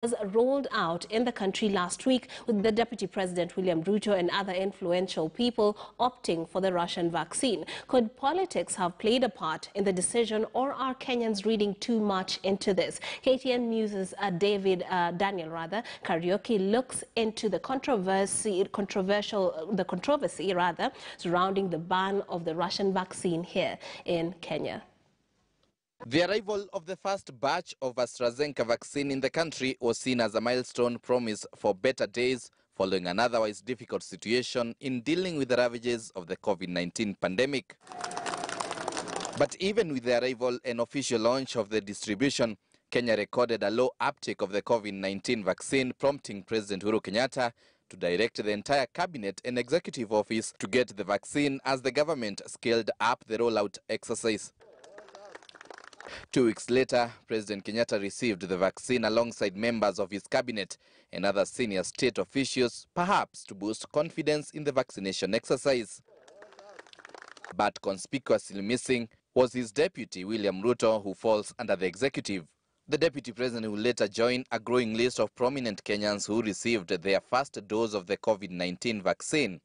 was rolled out in the country last week, with the Deputy President William Ruto and other influential people opting for the Russian vaccine. Could politics have played a part in the decision, or are Kenyans reading too much into this? KTN News' Daniel Karaoke looks into the controversy surrounding the ban of the Russian vaccine here in Kenya. The arrival of the first batch of AstraZeneca vaccine in the country was seen as a milestone promise for better days following an otherwise difficult situation in dealing with the ravages of the COVID-19 pandemic. But even with the arrival and official launch of the distribution, Kenya recorded a low uptake of the COVID-19 vaccine, prompting President Uhuru Kenyatta to direct the entire cabinet and executive office to get the vaccine as the government scaled up the rollout exercise. 2 weeks later, President Kenyatta received the vaccine alongside members of his cabinet and other senior state officials, perhaps to boost confidence in the vaccination exercise. But conspicuously missing was his deputy, William Ruto, who falls under the executive. The deputy president will later join a growing list of prominent Kenyans who received their first dose of the COVID-19 vaccine.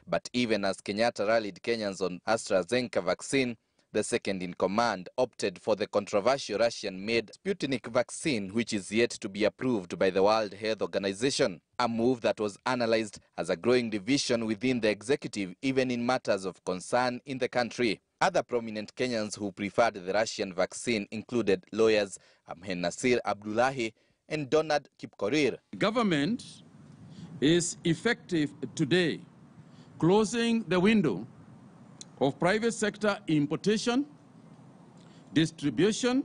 But even as Kenyatta rallied Kenyans on AstraZeneca vaccine, the second in command opted for the controversial Russian-made Sputnik vaccine, which is yet to be approved by the World Health Organization, a move that was analyzed as a growing division within the executive, even in matters of concern in the country. Other prominent Kenyans who preferred the Russian vaccine included lawyers Amhen Nasir Abdullahi and Donald Kipkorir. Government is effective today, closing the window of private sector importation, distribution,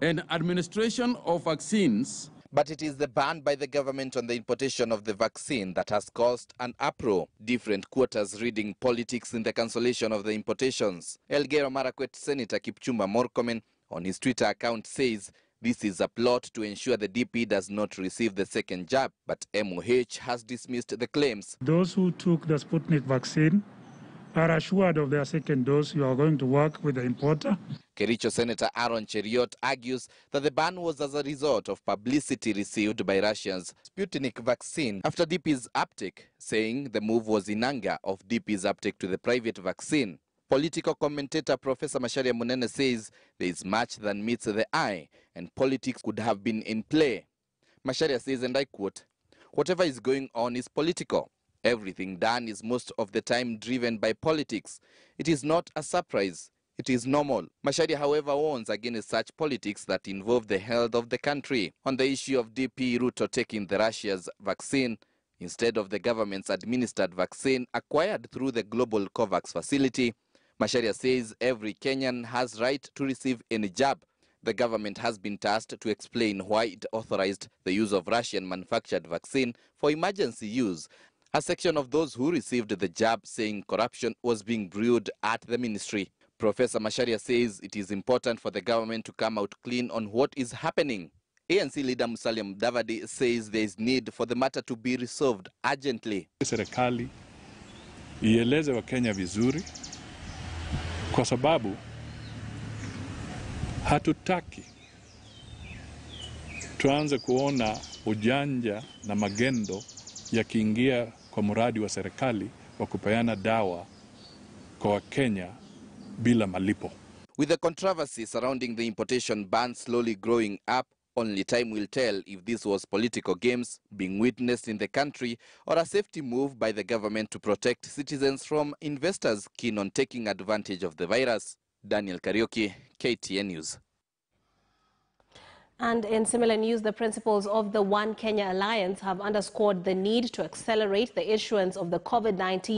and administration of vaccines. But it is the ban by the government on the importation of the vaccine that has caused an uproar. Different quarters reading politics in the cancellation of the importations. Elgeyo Marakwet Senator Kipchumba Murkomen on his Twitter account says this is a plot to ensure the DP does not receive the second jab, but MOH has dismissed the claims. Those who took the Sputnik vaccine are assured of their second dose. You are going to work with the importer. Kericho Senator Aaron Cheriot argues that the ban was as a result of publicity received by Russia's Sputnik vaccine after DP's uptake, saying the move was in anger of DP's uptake to the private vaccine. Political commentator Professor Macharia Munene says there is much that meets the eye and politics could have been in play. Macharia says, and I quote, "Whatever is going on is political. Everything done is most of the time driven by politics. It is not a surprise. It is normal." Macharia, however, warns against such politics that involve the health of the country. On the issue of DP Ruto taking the Russia's vaccine instead of the government's administered vaccine acquired through the global COVAX facility, Macharia says every Kenyan has right to receive any jab. The government has been tasked to explain why it authorized the use of Russian-manufactured vaccine for emergency use. A section of those who received the jab saying corruption was being brewed at the ministry. Professor Macharia says it is important for the government to come out clean on what is happening. ANC leader Musalia Mudavadi says there is need for the matter to be resolved urgently. Serikali ieleze Wakenya vizuri, kwa sababu hatutaki tuanze kuona ujanja na magendo yakiingia kwa mradi wa serikali wa kupeana dawa kwa Wakenya bila malipo. With the controversy surrounding the importation ban slowly growing up, only time will tell if this was political games being witnessed in the country or a safety move by the government to protect citizens from investors keen on taking advantage of the virus. Daniel Karaoke, KTN News. And in similar news, the principals of the One Kenya Alliance have underscored the need to accelerate the issuance of the COVID-19